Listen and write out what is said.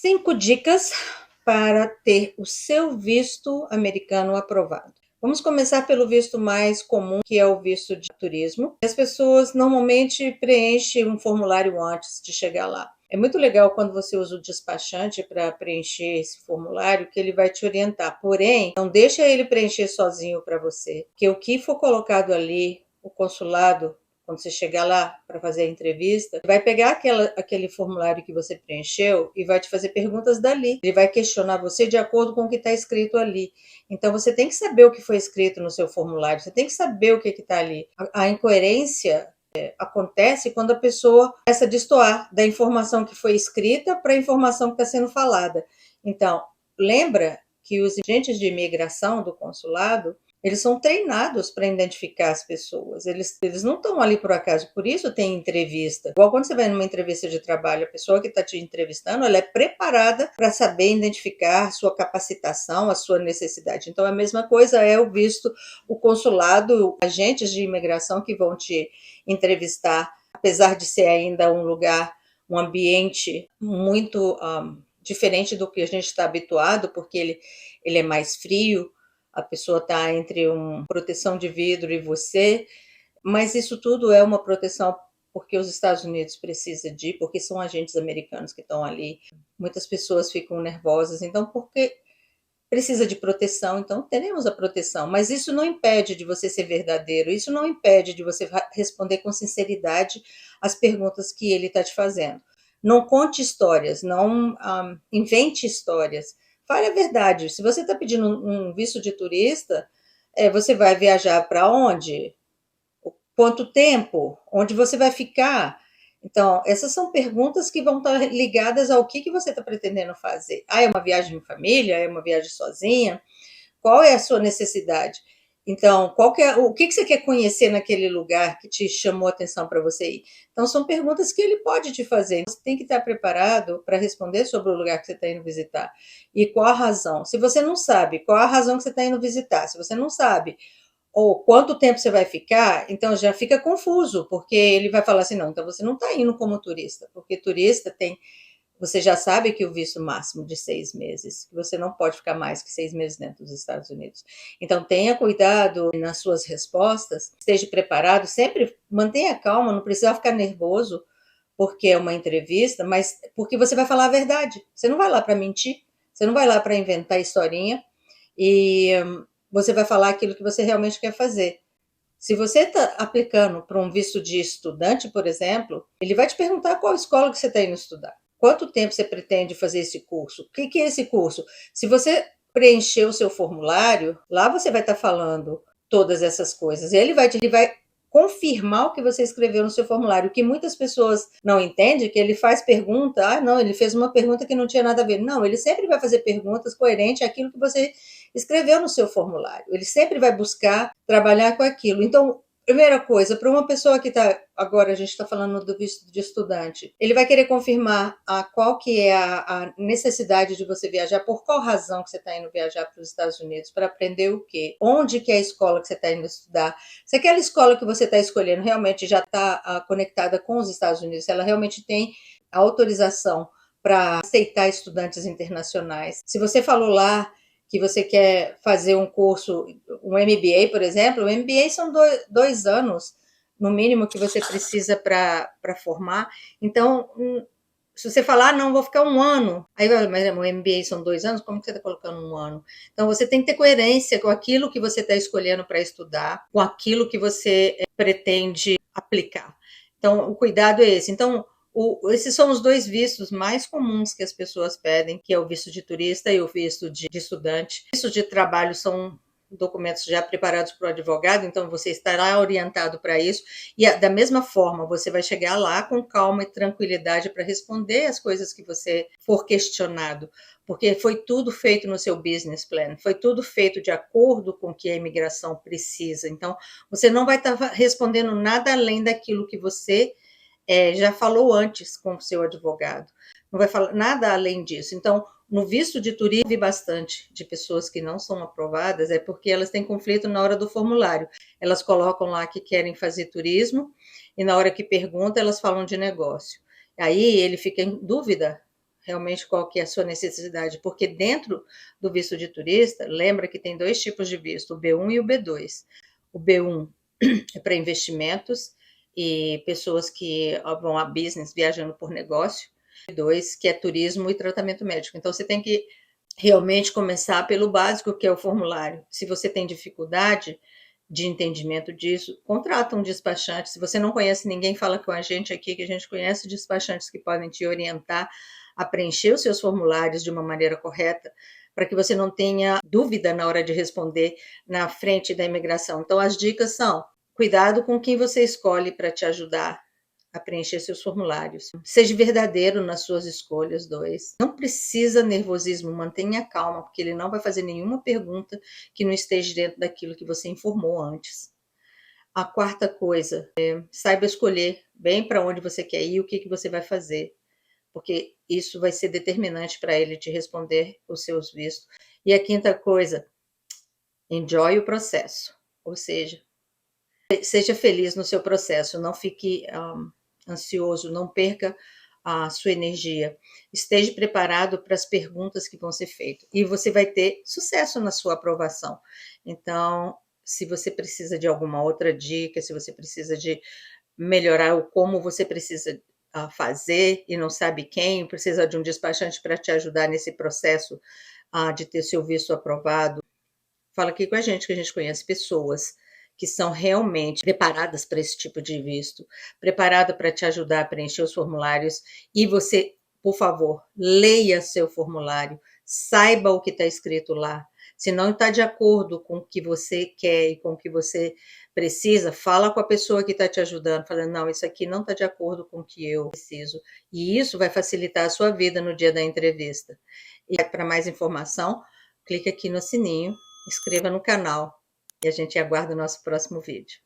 5 dicas para ter o seu visto americano aprovado. Vamos começar pelo visto mais comum, que é o visto de turismo. As pessoas normalmente preenchem um formulário antes de chegar lá. É muito legal quando você usa o despachante para preencher esse formulário, que ele vai te orientar. Porém, não deixa ele preencher sozinho para você, porque o que for colocado ali, o consulado, quando você chegar lá para fazer a entrevista, vai pegar aquele formulário que você preencheu e vai te fazer perguntas dali. Ele vai questionar você de acordo com o que está escrito ali. Então, você tem que saber o que foi escrito no seu formulário, você tem que saber o que está ali. A incoerência acontece quando a pessoa começa a destoar da informação que foi escrita para a informação que está sendo falada. Então, lembra que os agentes de imigração do consulado, eles são treinados para identificar as pessoas. Eles não estão ali por acaso, por isso tem entrevista. Igual quando você vai numa entrevista de trabalho, a pessoa que está te entrevistando, ela é preparada para saber identificar a sua capacitação, a sua necessidade. Então, a mesma coisa é o visto, o consulado, agentes de imigração que vão te entrevistar, apesar de ser ainda um lugar, um ambiente muito diferente do que a gente está habituado, porque ele é mais frio, a pessoa está entre uma proteção de vidro e você, mas isso tudo é uma proteção porque os Estados Unidos precisam porque são agentes americanos que estão ali. Muitas pessoas ficam nervosas, então porque precisa de proteção, então teremos a proteção, mas isso não impede de você ser verdadeiro, isso não impede de você responder com sinceridade as perguntas que ele está te fazendo. Não conte histórias, não invente histórias. Fale a verdade. Se você está pedindo um visto de turista, você vai viajar para onde? Quanto tempo? Onde você vai ficar? Então, essas são perguntas que vão estar ligadas ao que você está pretendendo fazer. É uma viagem em família? É uma viagem sozinha? Qual é a sua necessidade? Então, o que você quer conhecer naquele lugar que te chamou a atenção para você ir? Então, são perguntas que ele pode te fazer. Você tem que estar preparado para responder sobre o lugar que você está indo visitar. E qual a razão? Se você não sabe qual a razão que você está indo visitar, se você não sabe ou quanto tempo você vai ficar, então já fica confuso, porque ele vai falar assim, não, então você não está indo como turista, porque turista você já sabe que o visto máximo de 6 meses, que você não pode ficar mais que 6 meses dentro dos Estados Unidos. Então tenha cuidado nas suas respostas, esteja preparado, sempre mantenha calma, não precisa ficar nervoso, porque é uma entrevista, mas porque você vai falar a verdade. Você não vai lá para mentir, você não vai lá para inventar historinha, e você vai falar aquilo que você realmente quer fazer. Se você está aplicando para um visto de estudante, por exemplo, ele vai te perguntar qual escola que você está indo estudar. Quanto tempo você pretende fazer esse curso? O que é esse curso? Se você preencher o seu formulário, lá você vai estar falando todas essas coisas. Ele vai confirmar o que você escreveu no seu formulário. O que muitas pessoas não entendem é que ele faz pergunta, não, ele fez uma pergunta que não tinha nada a ver. Não, ele sempre vai fazer perguntas coerentes àquilo que você escreveu no seu formulário. Ele sempre vai buscar trabalhar com aquilo. Então, primeira coisa, para uma pessoa que está, agora a gente está falando do visto de estudante, ele vai querer confirmar qual que é a necessidade de você viajar, por qual razão que você está indo viajar para os Estados Unidos, para aprender o quê? Onde que é a escola que você está indo estudar? Se aquela escola que você está escolhendo realmente já está conectada com os Estados Unidos, se ela realmente tem a autorização para aceitar estudantes internacionais. Se você falou lá que você quer fazer um curso, um MBA, por exemplo, o MBA são 2 anos, no mínimo, que você precisa para formar. Então, se você falar, não, vou ficar 1 ano, aí mas o MBA são 2 anos, como que você está colocando 1 ano? Então, você tem que ter coerência com aquilo que você está escolhendo para estudar, com aquilo que você pretende aplicar. Então, o cuidado é esse. Então, esses são os 2 vistos mais comuns que as pessoas pedem, que é o visto de turista e o visto de estudante. Vistos de trabalho são documentos já preparados para o advogado, então você estará orientado para isso, e da mesma forma você vai chegar lá com calma e tranquilidade para responder as coisas que você for questionado, porque foi tudo feito no seu business plan, foi tudo feito de acordo com o que a imigração precisa, então você não vai estar respondendo nada além daquilo que você já falou antes com o seu advogado. Não vai falar nada além disso. Então, no visto de turismo, eu vi bastante de pessoas que não são aprovadas, é porque elas têm conflito na hora do formulário. Elas colocam lá que querem fazer turismo e na hora que pergunta, elas falam de negócio. Aí ele fica em dúvida, realmente qual que é a sua necessidade, porque dentro do visto de turista, lembra que tem 2 tipos de visto, o B1 e o B2. O B1 é para investimentos e pessoas que vão a business, viajando por negócio. B2, que é turismo e tratamento médico. Então, você tem que realmente começar pelo básico, que é o formulário. Se você tem dificuldade de entendimento disso, contrata um despachante. Se você não conhece ninguém, fala com a gente aqui, que a gente conhece despachantes que podem te orientar a preencher os seus formulários de uma maneira correta, para que você não tenha dúvida na hora de responder na frente da imigração. Então, as dicas são: cuidado com quem você escolhe para te ajudar a preencher seus formulários. Seja verdadeiro nas suas escolhas. 2. Não precisa nervosismo, mantenha calma, porque ele não vai fazer nenhuma pergunta que não esteja dentro daquilo que você informou antes. A quarta coisa, saiba escolher bem para onde você quer ir e o que você vai fazer, porque isso vai ser determinante para ele te responder os seus vistos. E a quinta coisa, enjoy o processo, ou seja, seja feliz no seu processo, não fique ansioso, não perca a sua energia. Esteja preparado para as perguntas que vão ser feitas e você vai ter sucesso na sua aprovação. Então, se você precisa de alguma outra dica, se você precisa de melhorar o como você precisa fazer e não sabe quem, precisa de um despachante para te ajudar nesse processo de ter seu visto aprovado, fala aqui com a gente, que a gente conhece pessoas que são realmente preparadas para esse tipo de visto, preparada para te ajudar a preencher os formulários. E você, por favor, leia seu formulário, saiba o que está escrito lá. Se não está de acordo com o que você quer e com o que você precisa, fala com a pessoa que está te ajudando, falando: não, isso aqui não está de acordo com o que eu preciso. E isso vai facilitar a sua vida no dia da entrevista. E para mais informação, clique aqui no sininho, inscreva no canal e a gente aguarda o nosso próximo vídeo.